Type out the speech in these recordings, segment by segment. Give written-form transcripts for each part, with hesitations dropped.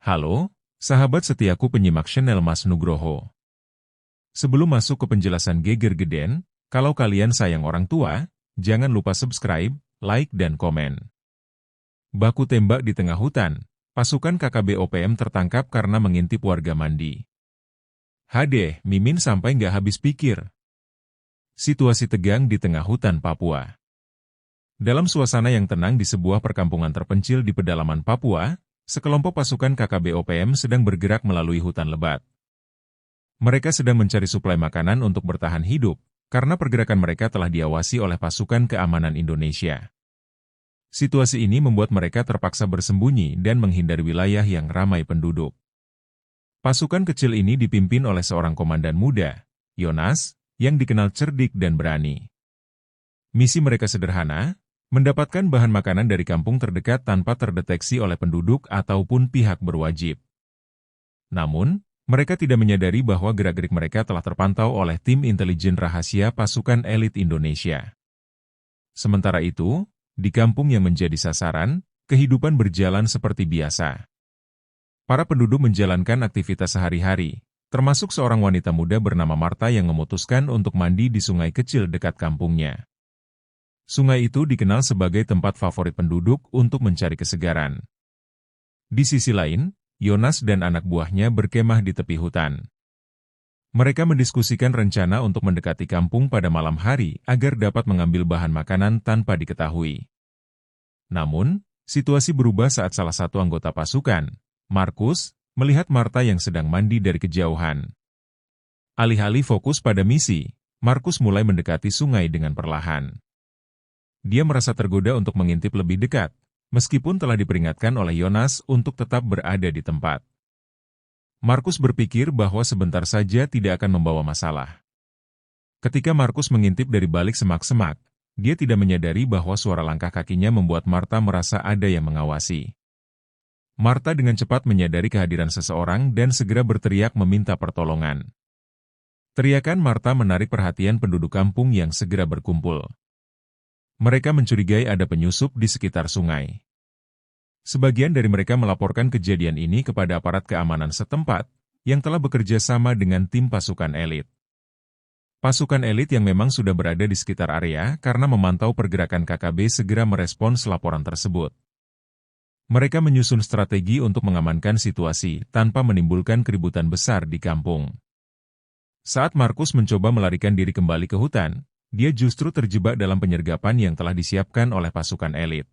Halo, sahabat setiaku penyimak channel Mas Nugroho. Sebelum masuk ke penjelasan Geger Geden, kalau kalian sayang orang tua, jangan lupa subscribe, like dan komen. Baku tembak di tengah hutan, pasukan KKB OPM tertangkap karena mengintip warga mandi. Hadeh, Mimin sampai nggak habis pikir. Situasi tegang di tengah hutan Papua. Dalam suasana yang tenang di sebuah perkampungan terpencil di pedalaman Papua, sekelompok pasukan KKB OPM sedang bergerak melalui hutan lebat. Mereka sedang mencari suplai makanan untuk bertahan hidup, karena pergerakan mereka telah diawasi oleh pasukan keamanan Indonesia. Situasi ini membuat mereka terpaksa bersembunyi dan menghindari wilayah yang ramai penduduk. Pasukan kecil ini dipimpin oleh seorang komandan muda, Yonas, yang dikenal cerdik dan berani. Misi mereka sederhana, mendapatkan bahan makanan dari kampung terdekat tanpa terdeteksi oleh penduduk ataupun pihak berwajib. Namun, mereka tidak menyadari bahwa gerak-gerik mereka telah terpantau oleh tim intelijen rahasia pasukan elit Indonesia. Sementara itu, di kampung yang menjadi sasaran, kehidupan berjalan seperti biasa. Para penduduk menjalankan aktivitas sehari-hari, termasuk seorang wanita muda bernama Marta yang memutuskan untuk mandi di sungai kecil dekat kampungnya. Sungai itu dikenal sebagai tempat favorit penduduk untuk mencari kesegaran. Di sisi lain, Yonas dan anak buahnya berkemah di tepi hutan. Mereka mendiskusikan rencana untuk mendekati kampung pada malam hari agar dapat mengambil bahan makanan tanpa diketahui. Namun, situasi berubah saat salah satu anggota pasukan, Markus, melihat Marta yang sedang mandi dari kejauhan. Alih-alih fokus pada misi, Markus mulai mendekati sungai dengan perlahan. Dia merasa tergoda untuk mengintip lebih dekat, meskipun telah diperingatkan oleh Yonas untuk tetap berada di tempat. Markus berpikir bahwa sebentar saja tidak akan membawa masalah. Ketika Markus mengintip dari balik semak-semak, dia tidak menyadari bahwa suara langkah kakinya membuat Marta merasa ada yang mengawasi. Marta dengan cepat menyadari kehadiran seseorang dan segera berteriak meminta pertolongan. Teriakan Marta menarik perhatian penduduk kampung yang segera berkumpul. Mereka mencurigai ada penyusup di sekitar sungai. Sebagian dari mereka melaporkan kejadian ini kepada aparat keamanan setempat, yang telah bekerja sama dengan tim pasukan elit. Pasukan elit yang memang sudah berada di sekitar area karena memantau pergerakan KKB segera merespons laporan tersebut. Mereka menyusun strategi untuk mengamankan situasi tanpa menimbulkan keributan besar di kampung. Saat Markus mencoba melarikan diri kembali ke hutan, dia justru terjebak dalam penyergapan yang telah disiapkan oleh pasukan elit.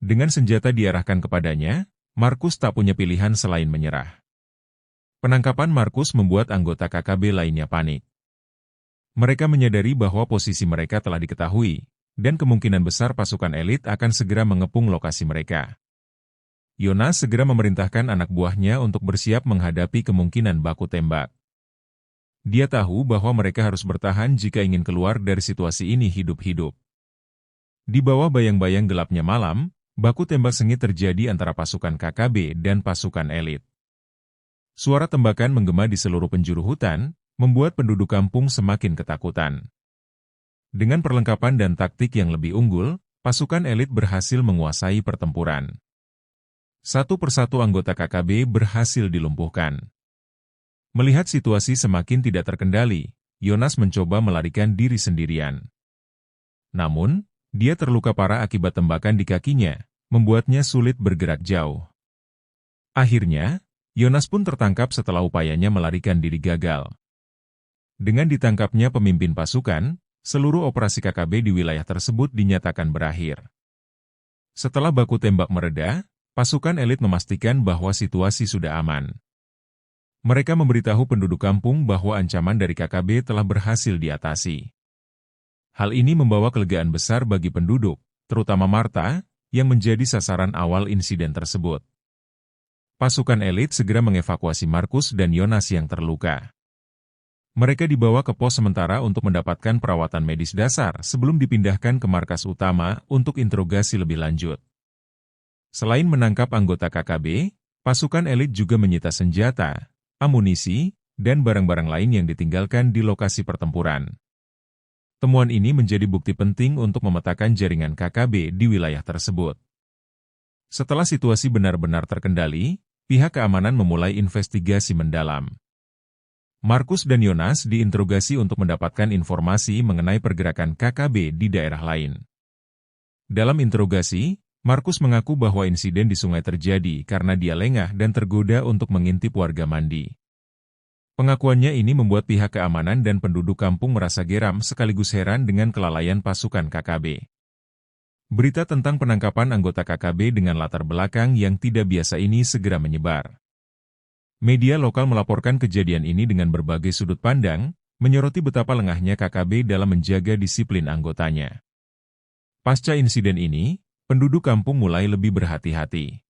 Dengan senjata diarahkan kepadanya, Markus tak punya pilihan selain menyerah. Penangkapan Markus membuat anggota KKB lainnya panik. Mereka menyadari bahwa posisi mereka telah diketahui, dan kemungkinan besar pasukan elit akan segera mengepung lokasi mereka. Yonas segera memerintahkan anak buahnya untuk bersiap menghadapi kemungkinan baku tembak. Dia tahu bahwa mereka harus bertahan jika ingin keluar dari situasi ini hidup-hidup. Di bawah bayang-bayang gelapnya malam, baku tembak sengit terjadi antara pasukan KKB dan pasukan elit. Suara tembakan menggema di seluruh penjuru hutan, membuat penduduk kampung semakin ketakutan. Dengan perlengkapan dan taktik yang lebih unggul, pasukan elit berhasil menguasai pertempuran. Satu persatu anggota KKB berhasil dilumpuhkan. Melihat situasi semakin tidak terkendali, Yonas mencoba melarikan diri sendirian. Namun, dia terluka parah akibat tembakan di kakinya, membuatnya sulit bergerak jauh. Akhirnya, Yonas pun tertangkap setelah upayanya melarikan diri gagal. Dengan ditangkapnya pemimpin pasukan, seluruh operasi KKB di wilayah tersebut dinyatakan berakhir. Setelah baku tembak mereda, pasukan elit memastikan bahwa situasi sudah aman. Mereka memberitahu penduduk kampung bahwa ancaman dari KKB telah berhasil diatasi. Hal ini membawa kelegaan besar bagi penduduk, terutama Marta, yang menjadi sasaran awal insiden tersebut. Pasukan elit segera mengevakuasi Markus dan Yonas yang terluka. Mereka dibawa ke pos sementara untuk mendapatkan perawatan medis dasar sebelum dipindahkan ke markas utama untuk interogasi lebih lanjut. Selain menangkap anggota KKB, pasukan elit juga menyita senjata, amunisi, dan barang-barang lain yang ditinggalkan di lokasi pertempuran. Temuan ini menjadi bukti penting untuk memetakan jaringan KKB di wilayah tersebut. Setelah situasi benar-benar terkendali, pihak keamanan memulai investigasi mendalam. Markus dan Yonas diinterogasi untuk mendapatkan informasi mengenai pergerakan KKB di daerah lain. Dalam interogasi, Markus mengaku bahwa insiden di sungai terjadi karena dia lengah dan tergoda untuk mengintip warga mandi. Pengakuannya ini membuat pihak keamanan dan penduduk kampung merasa geram sekaligus heran dengan kelalaian pasukan KKB. Berita tentang penangkapan anggota KKB dengan latar belakang yang tidak biasa ini segera menyebar. Media lokal melaporkan kejadian ini dengan berbagai sudut pandang, menyoroti betapa lengahnya KKB dalam menjaga disiplin anggotanya. Pasca insiden ini, penduduk kampung mulai lebih berhati-hati.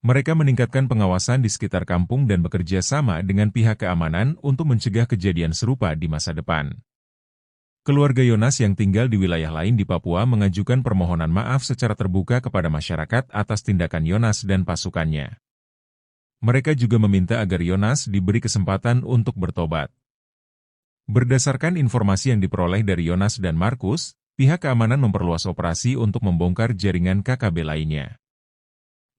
Mereka meningkatkan pengawasan di sekitar kampung dan bekerja sama dengan pihak keamanan untuk mencegah kejadian serupa di masa depan. Keluarga Yonas yang tinggal di wilayah lain di Papua mengajukan permohonan maaf secara terbuka kepada masyarakat atas tindakan Yonas dan pasukannya. Mereka juga meminta agar Yonas diberi kesempatan untuk bertobat. Berdasarkan informasi yang diperoleh dari Yonas dan Markus, pihak keamanan memperluas operasi untuk membongkar jaringan KKB lainnya.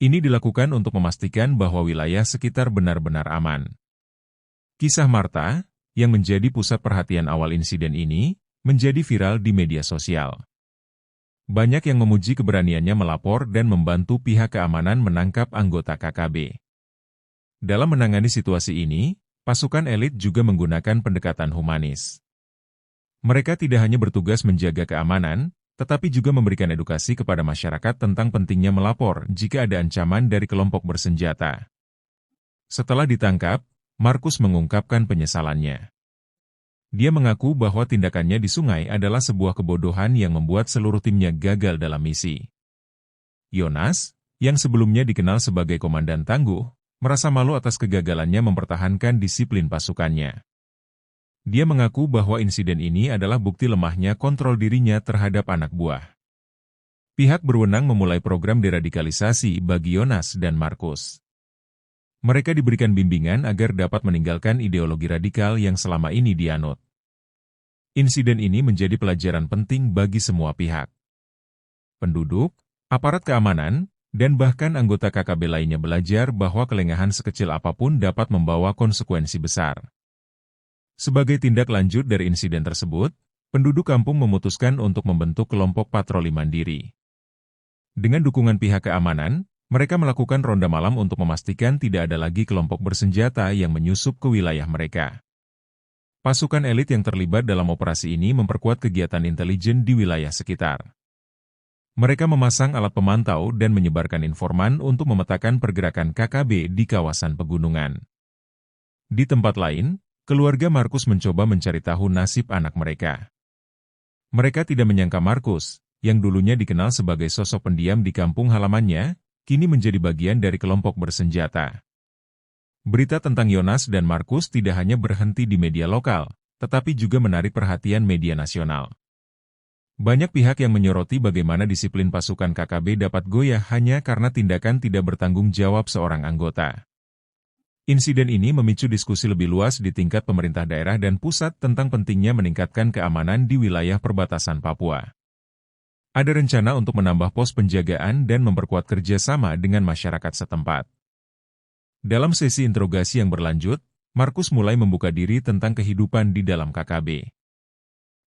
Ini dilakukan untuk memastikan bahwa wilayah sekitar benar-benar aman. Kisah Marta, yang menjadi pusat perhatian awal insiden ini, menjadi viral di media sosial. Banyak yang memuji keberaniannya melapor dan membantu pihak keamanan menangkap anggota KKB. Dalam menangani situasi ini, pasukan elit juga menggunakan pendekatan humanis. Mereka tidak hanya bertugas menjaga keamanan, tetapi juga memberikan edukasi kepada masyarakat tentang pentingnya melapor jika ada ancaman dari kelompok bersenjata. Setelah ditangkap, Markus mengungkapkan penyesalannya. Dia mengaku bahwa tindakannya di sungai adalah sebuah kebodohan yang membuat seluruh timnya gagal dalam misi. Yonas, yang sebelumnya dikenal sebagai komandan tangguh, merasa malu atas kegagalannya mempertahankan disiplin pasukannya. Dia mengaku bahwa insiden ini adalah bukti lemahnya kontrol dirinya terhadap anak buah. Pihak berwenang memulai program deradikalisasi bagi Yonas dan Markus. Mereka diberikan bimbingan agar dapat meninggalkan ideologi radikal yang selama ini dianut. Insiden ini menjadi pelajaran penting bagi semua pihak. Penduduk, aparat keamanan, dan bahkan anggota KKB lainnya belajar bahwa kelengahan sekecil apapun dapat membawa konsekuensi besar. Sebagai tindak lanjut dari insiden tersebut, penduduk kampung memutuskan untuk membentuk kelompok patroli mandiri. Dengan dukungan pihak keamanan, mereka melakukan ronda malam untuk memastikan tidak ada lagi kelompok bersenjata yang menyusup ke wilayah mereka. Pasukan elit yang terlibat dalam operasi ini memperkuat kegiatan intelijen di wilayah sekitar. Mereka memasang alat pemantau dan menyebarkan informan untuk memetakan pergerakan KKB di kawasan pegunungan. Di tempat lain, keluarga Markus mencoba mencari tahu nasib anak mereka. Mereka tidak menyangka Markus, yang dulunya dikenal sebagai sosok pendiam di kampung halamannya, kini menjadi bagian dari kelompok bersenjata. Berita tentang Yonas dan Markus tidak hanya berhenti di media lokal, tetapi juga menarik perhatian media nasional. Banyak pihak yang menyoroti bagaimana disiplin pasukan KKB dapat goyah hanya karena tindakan tidak bertanggung jawab seorang anggota. Insiden ini memicu diskusi lebih luas di tingkat pemerintah daerah dan pusat tentang pentingnya meningkatkan keamanan di wilayah perbatasan Papua. Ada rencana untuk menambah pos penjagaan dan memperkuat kerjasama dengan masyarakat setempat. Dalam sesi interogasi yang berlanjut, Markus mulai membuka diri tentang kehidupan di dalam KKB.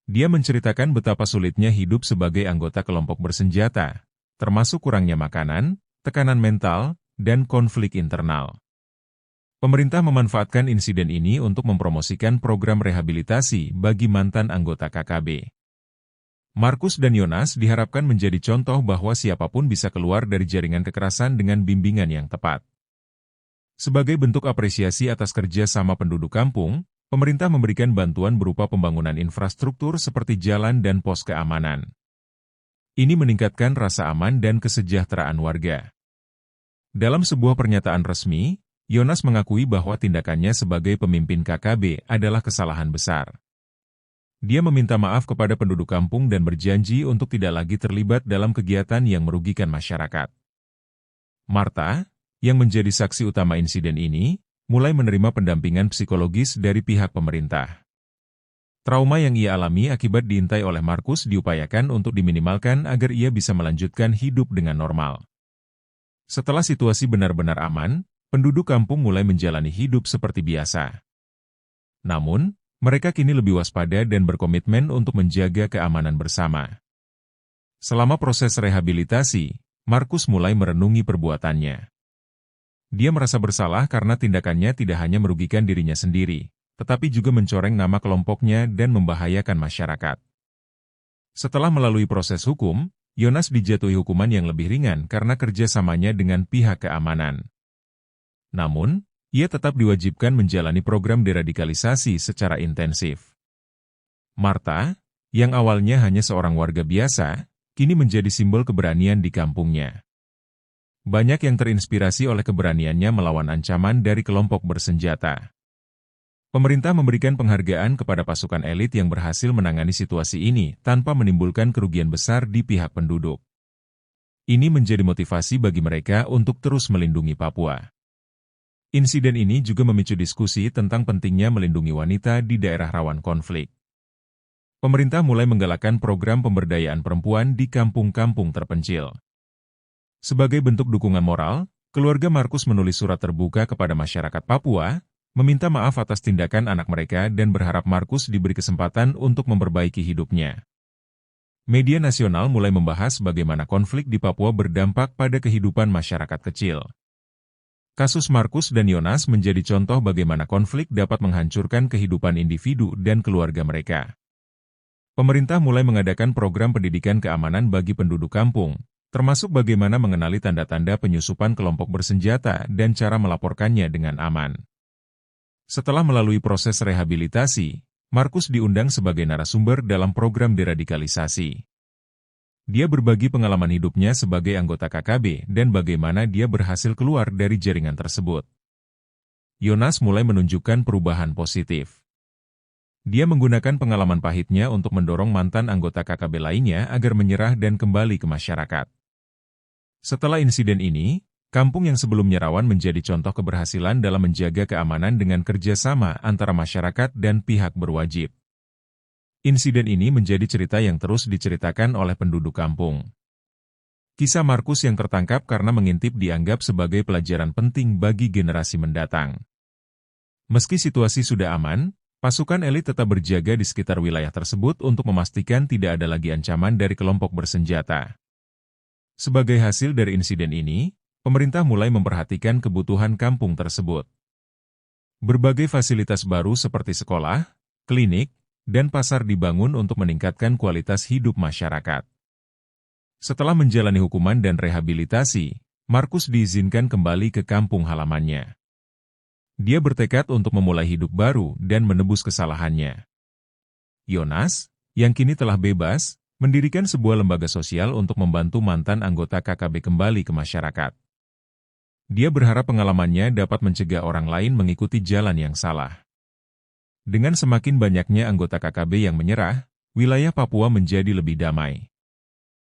Dia menceritakan betapa sulitnya hidup sebagai anggota kelompok bersenjata, termasuk kurangnya makanan, tekanan mental, dan konflik internal. Pemerintah memanfaatkan insiden ini untuk mempromosikan program rehabilitasi bagi mantan anggota KKB. Markus dan Yonas diharapkan menjadi contoh bahwa siapapun bisa keluar dari jaringan kekerasan dengan bimbingan yang tepat. Sebagai bentuk apresiasi atas kerja sama penduduk kampung, pemerintah memberikan bantuan berupa pembangunan infrastruktur seperti jalan dan pos keamanan. Ini meningkatkan rasa aman dan kesejahteraan warga. Dalam sebuah pernyataan resmi, Yonas mengakui bahwa tindakannya sebagai pemimpin KKB adalah kesalahan besar. Dia meminta maaf kepada penduduk kampung dan berjanji untuk tidak lagi terlibat dalam kegiatan yang merugikan masyarakat. Marta, yang menjadi saksi utama insiden ini, mulai menerima pendampingan psikologis dari pihak pemerintah. Trauma yang ia alami akibat diintai oleh Markus diupayakan untuk diminimalkan agar ia bisa melanjutkan hidup dengan normal. Setelah situasi benar-benar aman, Penduduk kampung mulai menjalani hidup seperti biasa. Namun, mereka kini lebih waspada dan berkomitmen untuk menjaga keamanan bersama. Selama proses rehabilitasi, Markus mulai merenungi perbuatannya. Dia merasa bersalah karena tindakannya tidak hanya merugikan dirinya sendiri, tetapi juga mencoreng nama kelompoknya dan membahayakan masyarakat. Setelah melalui proses hukum, Yonas dijatuhi hukuman yang lebih ringan karena kerjasamanya dengan pihak keamanan. Namun, ia tetap diwajibkan menjalani program deradikalisasi secara intensif. Marta, yang awalnya hanya seorang warga biasa, kini menjadi simbol keberanian di kampungnya. Banyak yang terinspirasi oleh keberaniannya melawan ancaman dari kelompok bersenjata. Pemerintah memberikan penghargaan kepada pasukan elit yang berhasil menangani situasi ini tanpa menimbulkan kerugian besar di pihak penduduk. Ini menjadi motivasi bagi mereka untuk terus melindungi Papua. Insiden ini juga memicu diskusi tentang pentingnya melindungi wanita di daerah rawan konflik. Pemerintah mulai menggalakkan program pemberdayaan perempuan di kampung-kampung terpencil. Sebagai bentuk dukungan moral, keluarga Markus menulis surat terbuka kepada masyarakat Papua, meminta maaf atas tindakan anak mereka dan berharap Markus diberi kesempatan untuk memperbaiki hidupnya. Media nasional mulai membahas bagaimana konflik di Papua berdampak pada kehidupan masyarakat kecil. Kasus Markus dan Yonas menjadi contoh bagaimana konflik dapat menghancurkan kehidupan individu dan keluarga mereka. Pemerintah mulai mengadakan program pendidikan keamanan bagi penduduk kampung, termasuk bagaimana mengenali tanda-tanda penyusupan kelompok bersenjata dan cara melaporkannya dengan aman. Setelah melalui proses rehabilitasi, Markus diundang sebagai narasumber dalam program deradikalisasi. Dia berbagi pengalaman hidupnya sebagai anggota KKB dan bagaimana dia berhasil keluar dari jaringan tersebut. Yonas mulai menunjukkan perubahan positif. Dia menggunakan pengalaman pahitnya untuk mendorong mantan anggota KKB lainnya agar menyerah dan kembali ke masyarakat. Setelah insiden ini, kampung yang sebelumnya rawan menjadi contoh keberhasilan dalam menjaga keamanan dengan kerjasama antara masyarakat dan pihak berwajib. Insiden ini menjadi cerita yang terus diceritakan oleh penduduk kampung. Kisah Markus yang tertangkap karena mengintip dianggap sebagai pelajaran penting bagi generasi mendatang. Meski situasi sudah aman, pasukan elit tetap berjaga di sekitar wilayah tersebut untuk memastikan tidak ada lagi ancaman dari kelompok bersenjata. Sebagai hasil dari insiden ini, pemerintah mulai memperhatikan kebutuhan kampung tersebut. Berbagai fasilitas baru seperti sekolah, klinik, dan pasar dibangun untuk meningkatkan kualitas hidup masyarakat. Setelah menjalani hukuman dan rehabilitasi, Markus diizinkan kembali ke kampung halamannya. Dia bertekad untuk memulai hidup baru dan menebus kesalahannya. Yonas, yang kini telah bebas, mendirikan sebuah lembaga sosial untuk membantu mantan anggota KKB kembali ke masyarakat. Dia berharap pengalamannya dapat mencegah orang lain mengikuti jalan yang salah. Dengan semakin banyaknya anggota KKB yang menyerah, wilayah Papua menjadi lebih damai.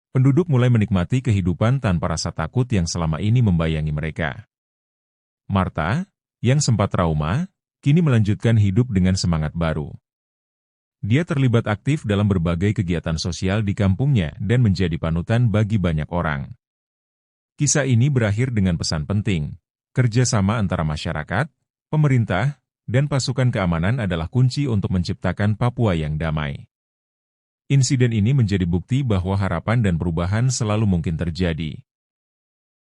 Penduduk mulai menikmati kehidupan tanpa rasa takut yang selama ini membayangi mereka. Marta, yang sempat trauma, kini melanjutkan hidup dengan semangat baru. Dia terlibat aktif dalam berbagai kegiatan sosial di kampungnya dan menjadi panutan bagi banyak orang. Kisah ini berakhir dengan pesan penting, kerjasama antara masyarakat, pemerintah, dan pasukan keamanan adalah kunci untuk menciptakan Papua yang damai. Insiden ini menjadi bukti bahwa harapan dan perubahan selalu mungkin terjadi,